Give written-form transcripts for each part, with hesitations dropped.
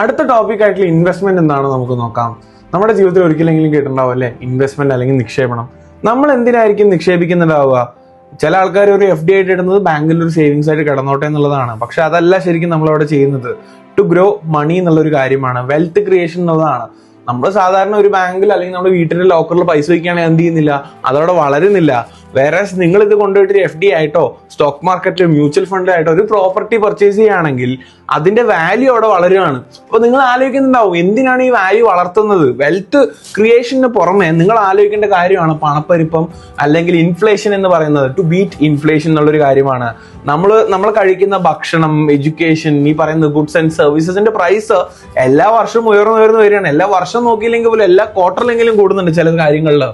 അടുത്ത ടോപ്പിക് ആയിട്ടുള്ള ഇൻവെസ്റ്റ്മെന്റ് എന്താണെന്ന് നമുക്ക് നോക്കാം. നമ്മുടെ ജീവിതത്തിൽ ഒരിക്കലെങ്കിലും കേട്ടിട്ടുണ്ടാവും അല്ലെ, ഇൻവെസ്റ്റ്മെന്റ് അല്ലെങ്കിൽ നിക്ഷേപണം. നമ്മൾ എന്തിനായിരിക്കും നിക്ഷേപിക്കുന്നുണ്ടാവുക? ചില ആൾക്കാർ ഒരു FD ആയിട്ട് ഇടുന്നത് ബാങ്കിൽ ഒരു സേവിങ്സ് ആയിട്ട് കിടന്നോട്ടെ എന്നുള്ളതാണ്. പക്ഷെ അതല്ല ശരിക്കും നമ്മളവിടെ ചെയ്യുന്നത്. ടു ഗ്രോ മണി എന്നുള്ളൊരു കാര്യമാണ്, വെൽത്ത് ക്രിയേഷൻ എന്നുള്ളതാണ്. നമ്മൾ സാധാരണ ഒരു ബാങ്കിൽ അല്ലെങ്കിൽ നമ്മുടെ വീട്ടിന്റെ ലോക്കറിൽ പൈസ വയ്ക്കുകയാണെങ്കിൽ എന്ത് ചെയ്യുന്നില്ല, അതവിടെ വളരുന്നില്ല. വേറെ നിങ്ങൾ ഇത് കൊണ്ടുപോയിട്ട് FD ആയിട്ടോ സ്റ്റോക്ക് മാർക്കറ്റിലോ മ്യൂച്വൽ ഫണ്ട് ആയിട്ടോ ഒരു പ്രോപ്പർട്ടി പർച്ചേസ് ചെയ്യുകയാണെങ്കിൽ അതിന്റെ വാല്യൂ അവിടെ വളരുകയാണ്. അപ്പൊ നിങ്ങൾ ആലോചിക്കുന്നുണ്ടാവും, എന്തിനാണ് ഈ വാല്യൂ വളർത്തുന്നത്? വെൽത്ത് ക്രിയേഷന് പുറമെ നിങ്ങൾ ആലോചിക്കേണ്ട കാര്യമാണ് പണപ്പെരുപ്പം അല്ലെങ്കിൽ ഇൻഫ്ലേഷൻ എന്ന് പറയുന്നത്. ടു ബീറ്റ് ഇൻഫ്ലേഷൻ എന്നുള്ളൊരു കാര്യമാണ്. നമ്മൾ കഴിക്കുന്ന ഭക്ഷണം, എഡ്യൂക്കേഷൻ, ഈ പറയുന്ന ഗുഡ്സ് ആൻഡ് സർവീസസിന്റെ പ്രൈസ് എല്ലാ വർഷവും ഉയർന്നു വരികയാണ്. എല്ലാ വർഷം നോക്കിയില്ലെങ്കിൽ പോലും എല്ലാ ക്വാർട്ടറിലെങ്കിലും കൂടുന്നുണ്ട് ചില കാര്യങ്ങളിൽ.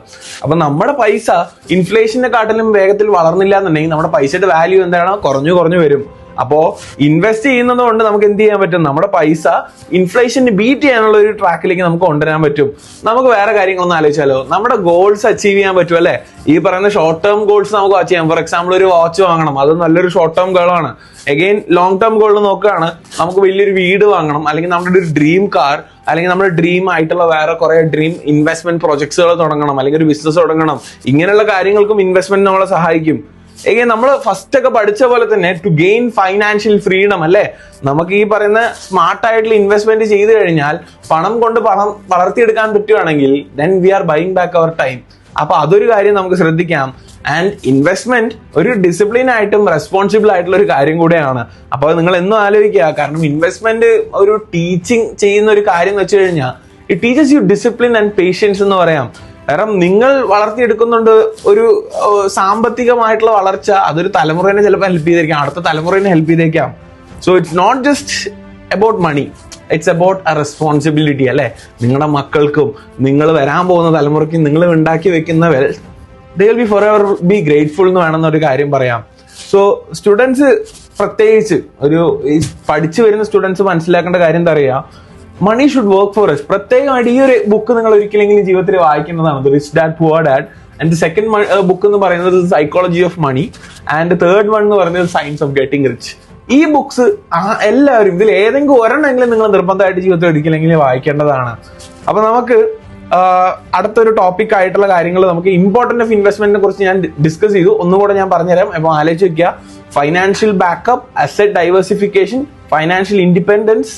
അപ്പൊ നമ്മുടെ പൈസ ഇൻഫ്ലേഷനെക്കാട്ടിലും വേഗത്തിൽ വളർന്നില്ല എന്നുണ്ടെങ്കിൽ നമ്മുടെ പൈസയുടെ വാല്യൂ എന്താണ്, കുറഞ്ഞു വരും. അപ്പോ ഇൻവെസ്റ്റ് ചെയ്യുന്നത് കൊണ്ട് നമുക്ക് എന്ത് ചെയ്യാൻ പറ്റും? നമ്മുടെ പൈസ ഇൻഫ്ലേഷന് ബീറ്റ് ചെയ്യാനുള്ള ഒരു ട്രാക്കിലേക്ക് നമുക്ക് കൊണ്ടുവരാൻ പറ്റും. നമുക്ക് വേറെ കാര്യങ്ങളൊന്നും ആലോചിച്ചാലോ, നമ്മുടെ ഗോൾസ് അച്ചീവ് ചെയ്യാൻ പറ്റും അല്ലെ. ഈ പറയുന്ന ഷോർട്ട് ടേം ഗോൾസ് നമുക്ക് അച്ചീവ് ചെയ്യാം. ഫോർ എക്സാമ്പിൾ ഒരു വാച്ച് വാങ്ങണം, അത് നല്ലൊരു ഷോർട്ട് ടേം ഗോളാണ്. അഗെയിൻ ലോങ് ടേം ഗോൾ നോക്കുകയാണ്, നമുക്ക് വലിയൊരു വീട് വാങ്ങണം, അല്ലെങ്കിൽ നമ്മുടെ ഒരു ഡ്രീം കാർ, അല്ലെങ്കിൽ നമ്മുടെ ഡ്രീം ആയിട്ടുള്ള വേറെ കുറെ ഡ്രീം ഇൻവെസ്റ്റ്മെന്റ് പ്രോജക്ട്സുകൾ തുടങ്ങണം, അല്ലെങ്കിൽ ഒരു ബിസിനസ് തുടങ്ങണം. ഇങ്ങനെയുള്ള കാര്യങ്ങൾക്കും ഇൻവെസ്റ്റ്മെന്റ് നമ്മളെ സഹായിക്കും. നമ്മൾ ഫസ്റ്റ് ഒക്കെ പഠിച്ച പോലെ തന്നെ ടു ഗെയിൻ ഫൈനാൻഷ്യൽ ഫ്രീഡം അല്ലെ, നമുക്ക് ഈ പറയുന്ന സ്മാർട്ട് ആയിട്ടുള്ള ഇൻവെസ്റ്റ്മെന്റ് ചെയ്തു കഴിഞ്ഞാൽ പണം വളർത്തിയെടുക്കാൻ പറ്റുകയാണെങ്കിൽ then we are buying back our time. അപ്പൊ അതൊരു കാര്യം നമുക്ക് ശ്രദ്ധിക്കാം. ആൻഡ് ഇൻവെസ്റ്റ്മെന്റ് ഒരു ഡിസിപ്ലിൻ ആയിട്ടും റെസ്പോൺസിബിൾ ആയിട്ടുള്ള ഒരു കാര്യം കൂടെയാണ്. അപ്പൊ നിങ്ങൾ എന്നും ആലോചിക്കുക, കാരണം ഇൻവെസ്റ്റ്മെന്റ് ഒരു ടീച്ചിങ് ചെയ്യുന്ന ഒരു കാര്യം എന്ന് വെച്ച് കഴിഞ്ഞാൽ it teaches you discipline and patience എന്ന് പറയാം. കാരണം നിങ്ങൾ വളർത്തിയെടുക്കുന്നുണ്ട് ഒരു സാമ്പത്തികമായിട്ടുള്ള വളർച്ച, അതൊരു തലമുറേനെ ചിലപ്പോൾ ഹെൽപ്പ് ചെയ്തേക്കാം, അടുത്ത തലമുറേനെ ഹെൽപ്പ് ചെയ്തേക്കാം. So it's not just about money, it's about a responsibility അല്ലെ. നിങ്ങളുടെ മക്കൾക്കും നിങ്ങൾ വരാൻ പോകുന്ന തലമുറയ്ക്കും നിങ്ങൾ ഉണ്ടാക്കി വെക്കുന്ന wealth they will be for ever B grateful എന്ന് വേണമെന്നൊരു കാര്യം പറയാം. സോ സ്റ്റുഡൻസ് പ്രത്യേകിച്ച് പഠിച്ചു വരുന്ന സ്റ്റുഡൻസ് മനസ്സിലാക്കേണ്ട കാര്യം എന്താ പറയുക, money should work for us. പ്രത്യേകമായിട്ട് ഈ ഒരു ബുക്ക് നിങ്ങൾ ഒരിക്കലെങ്കിലും ജീവിതത്തിൽ വായിക്കേണ്ടതാണ്, the rich dad poor dad. And the second book എന്ന് പറയുന്നത് psychology of money, and third one എന്ന് പറയുന്നത് സയൻസ് ഓഫ് ഗെറ്റിംഗ് റിച്ച്. ഈ ബുക്സ് എല്ലാവരും ഇതിൽ ഏതെങ്കിലും ഒരെണ്ണമെങ്കിലും നിങ്ങൾ നിർബന്ധമായിട്ട് ജീവിതത്തിൽ ഒരിക്കലെങ്കിലും വായിക്കേണ്ടതാണ്. അപ്പൊ നമുക്ക് അടുത്തൊരു ടോപ്പിക് ആയിട്ടുള്ള കാര്യങ്ങൾ, നമുക്ക് ഇമ്പോർട്ടന്റ് ഓഫ് ഇൻവെസ്റ്റ്മെന്റിനെ കുറിച്ച് ഞാൻ ഡിസ്കസ് ചെയ്തു. ഒന്നുകൂടെ ഞാൻ പറഞ്ഞുതരാം. അപ്പൊ ആലോചിച്ച് വെക്കുക, financial backup, asset diversification, financial independence,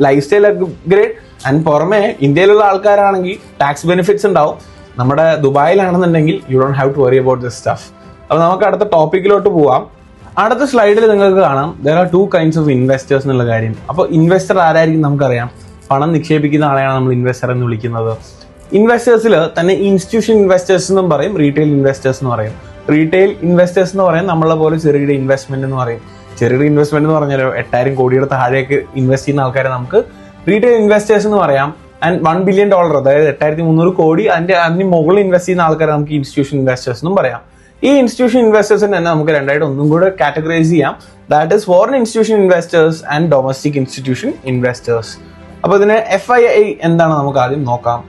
life style upgrade. And പുറമെ ഇന്ത്യയിലുള്ള ആൾക്കാരാണെങ്കിൽ ടാക്സ് ബെനിഫിറ്റ്സ് ഉണ്ടാവും. നമ്മുടെ ദുബായിലാണെന്നുണ്ടെങ്കിൽ you don't have to worry about this stuff. അപ്പൊ നമുക്ക് അടുത്ത ടോപ്പിക്കിലോട്ട് പോവാം. അടുത്ത സ്ലൈഡിൽ നിങ്ങൾക്ക് കാണാം there are 2 kinds of investors എന്നുള്ള കാര്യം. അപ്പൊ ഇൻവെസ്റ്റർ ആരായിരിക്കും നമുക്കറിയാം, പണം നിക്ഷേപിക്കുന്ന ആളെയാണ് നമ്മൾ ഇൻവെസ്റ്റർ എന്ന് വിളിക്കുന്നത്. ഇൻവെസ്റ്റേഴ്സിൽ തന്നെ ഇൻസ്റ്റിറ്റ്യൂഷൻ ഇൻവെസ്റ്റേഴ്സ് എന്നും പറയും, റീറ്റെയിൽ ഇൻവെസ്റ്റേഴ്സ് എന്ന് പറയും. റീറ്റെയിൽ ഇൻവെസ്റ്റേഴ്സ് എന്ന് പറയാൻ നമ്മളെ പോലെ ചെറുകിട ഇൻവെസ്റ്റ്മെന്റ് എന്ന് പറയും. ചെറുകിട ഇൻവെസ്റ്റ്മെന്റ് എന്ന് പറഞ്ഞാൽ 8,000 കോടിയുടെ താഴേക്ക് ഇൻവെസ്റ്റ് ചെയ്യുന്ന ആൾക്കാരെ നമുക്ക് റീറ്റെയിൽ ഇൻവെസ്റ്റേഴ്സ് എന്ന് പറയാം. ആൻഡ് $1 billion, അതായത് 8,300 കോടി അതിന് മുകളിൽ ഇൻവെസ്റ്റ് ചെയ്യുന്ന ആൾക്കാരെ നമുക്ക് ഇൻസ്റ്റിറ്റ്യൂഷൻ ഇൻവെസ്റ്റേഴ്സ് എന്നും പറയാം. ഈ ഇൻസ്റ്റിറ്റ്യൂഷൻ ഇൻവെസ്റ്റേഴ്സിന് തന്നെ നമുക്ക് രണ്ടായിട്ട് ഒന്നും കൂടെ കാറ്റഗറൈസ് ചെയ്യാം. That is foreign institution investors and domestic institution investors. അപ്പൊ ഇതിന് FII എന്താണ് നമുക്ക് ആദ്യം നോക്കാം.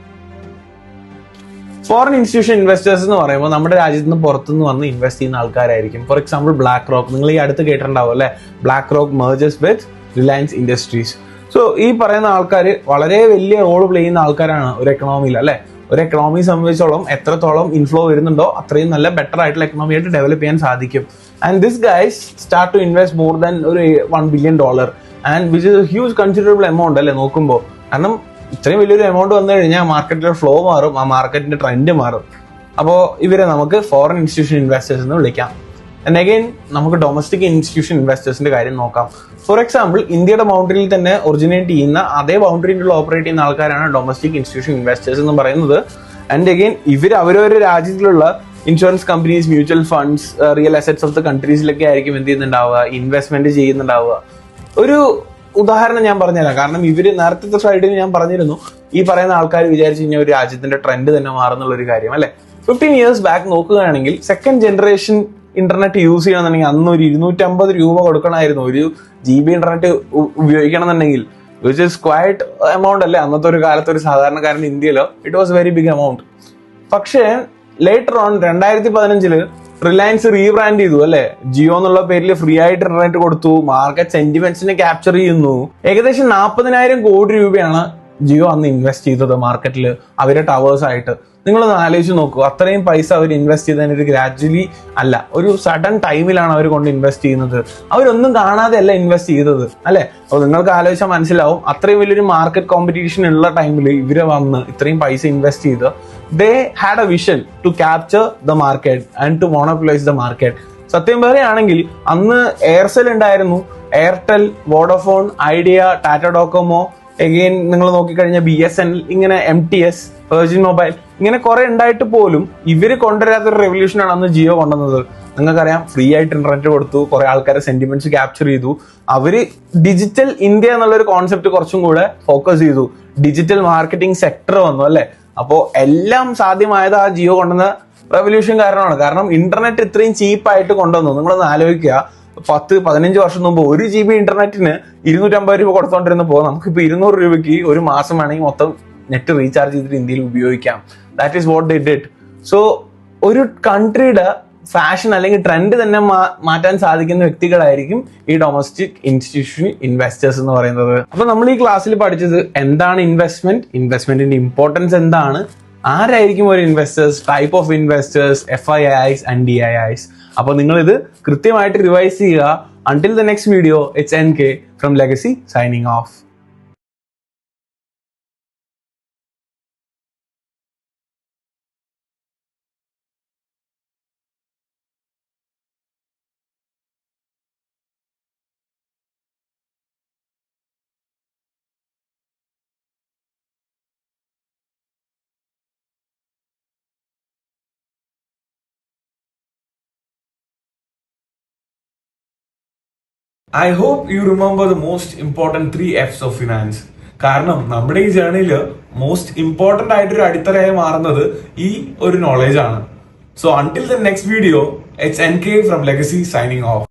ഫോറിൻ ഇൻസ്റ്റിറ്റ്യൂഷൻ ഇൻവെസ്റ്റേഴ്സ് എന്ന് പറയുമ്പോൾ നമ്മുടെ രാജ്യത്ത് നിന്ന് പുറത്തുനിന്ന് വന്ന് ഇൻവെസ്റ്റ് ചെയ്യുന്ന ആൾക്കാരായിരിക്കും. ഫോർ എക്സാമ്പിൾ ബ്ലാക്ക് റോക്ക്, നിങ്ങൾ ഈ അടുത്ത് കേട്ടിട്ടുണ്ടാവും അല്ലെ, ബ്ലാക്ക് റോക്ക് മെർജസ് വിത്ത് റിലയൻസ് ഇൻഡസ്ട്രീസ്. സോ ഈ പറയുന്ന ആൾക്കാർ വളരെ വലിയ റോൾ പ്ലേ ചെയ്യുന്ന ആൾക്കാരാണ് ഒരു എക്കണോമിയിൽ അല്ലെ. ഒരു എക്കണോമിയെ സംബന്ധിച്ചോളം എത്രത്തോളം ഇൻഫ്ലോ വരുന്നുണ്ടോ അത്രയും നല്ല ബെറ്റർ ആയിട്ടുള്ള എക്കണോമി ആയിട്ട് ഡെവലപ്പ് ചെയ്യാൻ സാധിക്കും. And this guys start to invest more than ഒരു $1 billion, and which is a huge considerable amount അല്ലെ നോക്കുമ്പോൾ. കാരണം ഇത്രയും വലിയൊരു എമൗണ്ട് വന്നു കഴിഞ്ഞാൽ മാർക്കറ്റിലെ ഫ്ലോ മാറും, ആ മാർക്കറ്റിന്റെ ട്രെൻഡ് മാറും. അപ്പോൾ ഇവരെ നമുക്ക് ഫോറിൻ ഇൻസ്റ്റിറ്റ്യൂഷൻ ഇൻവെസ്റ്റേഴ്സ് എന്ന് വിളിക്കാം. ആൻഡ് അഗൈൻ നമുക്ക് ഡൊമസ്റ്റിക് ഇൻസ്റ്റിറ്റ്യൂഷൻ ഇൻവെസ്റ്റേഴ്സിന്റെ കാര്യം നോക്കാം. ഫോർ എക്സാമ്പിൾ ഇന്ത്യയുടെ ബൗണ്ടറിയിൽ തന്നെ ഒറിജിനേറ്റ് ചെയ്യുന്ന അതേ ബൗണ്ടറിയിൽ ഓപ്പറേറ്റ് ചെയ്യുന്ന ആൾക്കാരാണ് ഡൊമസ്റ്റിക് ഇൻസ്റ്റിറ്റ്യൂഷൻ ഇൻവെസ്റ്റേഴ്സ് എന്ന് പറയുന്നത്. ആൻഡ് അഗൈൻ അവരവരുടെ രാജ്യത്തിലുള്ള insurance companies, mutual funds, real assets of the കൺട്രീസിലൊക്കെ ആയിരിക്കും എന്ത് ചെയ്യുന്നുണ്ടാവുക, ഇൻവെസ്റ്റ്മെന്റ് ചെയ്യുന്നുണ്ടാവുക. ഒരു ഉദാഹരണം ഞാൻ പറഞ്ഞുതരാം. കാരണം നേരത്തെ സ്ലൈഡിൽ ഞാൻ പറഞ്ഞിരുന്നു, ഈ പറയുന്ന ആൾക്കാർ വിചാരിച്ചു കഴിഞ്ഞാൽ ഒരു രാജ്യത്തിന്റെ ട്രെൻഡ് തന്നെ മാറുന്നുള്ള ഒരു കാര്യം അല്ലെ. 15 years ബാക്ക് നോക്കുകയാണെങ്കിൽ സെക്കൻഡ് ജനറേഷൻ ഇന്റർനെറ്റ് യൂസ് ചെയ്യണമെന്നുണ്ടെങ്കിൽ അന്ന് ഒരു 250 രൂപ കൊടുക്കണമായിരുന്നു ഒരു GB ഇന്റർനെറ്റ് ഉപയോഗിക്കണം എന്നുണ്ടെങ്കിൽ, വിച്ച് ഇസ് ക്വൈറ്റ് എമൗണ്ട് അല്ലേ അന്നത്തെ ഒരു കാലത്ത് ഒരു സാധാരണക്കാരൻ ഇന്ത്യയിലോ. It was very big amount. പക്ഷേ ലേറ്റർ ഓൺ 2015 റിലയൻസ് റീബ്രാൻഡ് ചെയ്തു അല്ലെ, ജിയോ എന്നുള്ള പേരിൽ ഫ്രീ ആയിട്ട് ഇന്റർനെറ്റ് കൊടുത്തു, മാർക്കറ്റ് സെന്റിമെന്റ്സിനെ ക്യാപ്ചർ ചെയ്യുന്നു. ഏകദേശം 40,000 കോടി രൂപയാണ് ജിയോ അന്ന് ഇൻവെസ്റ്റ് ചെയ്തത് മാർക്കറ്റിൽ അവരുടെ ടവേഴ്സ് ആയിട്ട്. നിങ്ങളൊന്ന് ആലോചിച്ച് നോക്കൂ, അത്രയും പൈസ അവർ ഇൻവെസ്റ്റ് ചെയ്തതിന് ഒരു ഗ്രാജുവലി അല്ല, ഒരു സഡൻ ടൈമിലാണ് അവർ കൊണ്ട് ഇൻവെസ്റ്റ് ചെയ്യുന്നത്. അവരൊന്നും കാണാതെ അല്ല ഇൻവെസ്റ്റ് ചെയ്തത് അല്ലെ. അപ്പോൾ നിങ്ങൾക്ക് ആലോചിച്ചാൽ മനസ്സിലാവും, അത്രയും വലിയൊരു മാർക്കറ്റ് കോമ്പറ്റീഷൻ ഉള്ള ടൈമിൽ ഇവരെ വന്ന് ഇത്രയും പൈസ ഇൻവെസ്റ്റ് ചെയ്ത് they had a vision to capture the market and to monopolize the market. സത്യം പറയുകയാണെങ്കിൽ അന്ന് എയർസെൽ ഉണ്ടായിരുന്നു, Airtel, Vodafone, idea, Tata Docomo, again നിങ്ങൾ നോക്കിക്കഴിഞ്ഞാൽ BSNL, ഇങ്ങനെ MTS, വെർജിൻ മൊബൈൽ, ഇങ്ങനെ കുറെ ഉണ്ടായിട്ട് പോലും ഇവര് കൊണ്ടുവരാത്തൊരു റെവല്യൂഷനാണ് അന്ന് ജിയോ കൊണ്ടുവന്നത്. നിങ്ങൾക്കറിയാം, ഫ്രീ ആയിട്ട് ഇന്റർനെറ്റ് കൊടുത്തു, കുറെ ആൾക്കാരെ സെന്റിമെന്റ്സ് ക്യാപ്ചർ ചെയ്തു. അവര് ഡിജിറ്റൽ ഇന്ത്യ എന്നുള്ളൊരു കോൺസെപ്റ്റ് കുറച്ചും കൂടെ ഫോക്കസ് ചെയ്തു. ഡിജിറ്റൽ മാർക്കറ്റിംഗ് സെക്ടർ വന്നു അല്ലെ. അപ്പോ എല്ലാം സാധ്യമായത് ആ ജിയോ കൊണ്ടുവന്ന റെവല്യൂഷൻ കാരണമാണ്. കാരണം ഇന്റർനെറ്റ് ഇത്രയും ചീപ്പായിട്ട് കൊണ്ടുവന്നു. നിങ്ങളൊന്ന് ആലോചിക്കുക, 10-15 വർഷം മുമ്പ് 1 GB ഇന്റർനെറ്റിന് 250 രൂപ കൊടുത്തോണ്ടിരുന്നപ്പോ നമുക്കിപ്പോ 200 രൂപയ്ക്ക് ഒരു മാസം വേണമെങ്കിൽ മൊത്തം നെറ്റ് റീചാർജ് ചെയ്തിട്ട് ഇന്ത്യയിൽ ഉപയോഗിക്കാം. That is what they did. So ഒരു കൺട്രിയുടെ ഫാഷൻ അല്ലെങ്കിൽ ട്രെൻഡ് തന്നെ മാറ്റാൻ സാധിക്കുന്ന വ്യക്തികളായിരിക്കും ഈ ഡൊമസ്റ്റിക് ഇൻസ്റ്റിറ്റ്യൂഷണൽ ഇൻവെസ്റ്റേഴ്സ് എന്ന് പറയുന്നത്. അപ്പൊ നമ്മൾ ഈ ക്ലാസ്സിൽ പഠിച്ചത് എന്താണ് ഇൻവെസ്റ്റ്മെന്റ്, ഇൻവെസ്റ്റ്മെന്റിന്റെ ഇമ്പോർട്ടൻസ് എന്താണ്, ആരായിരിക്കും ഒരു investors, type of investors, FIIs and DIIs. അപ്പൊ നിങ്ങൾ ഇത് കൃത്യമായിട്ട് റിവൈസ് ചെയ്യുക. Until the next video, it's NK from Legacy signing off. I hope you remember the most important 3 F's of finance. കാരണം നമ്മുടെ ഈ ജേർണിയില് മോസ്റ്റ് ഇമ്പോർട്ടന്റ് ആയിട്ടൊരു അടിത്തറയായി മാറുന്നത് ഈ ഒരു നോളേജ് ആണ്. So until the next video, it's NK from Legacy signing off.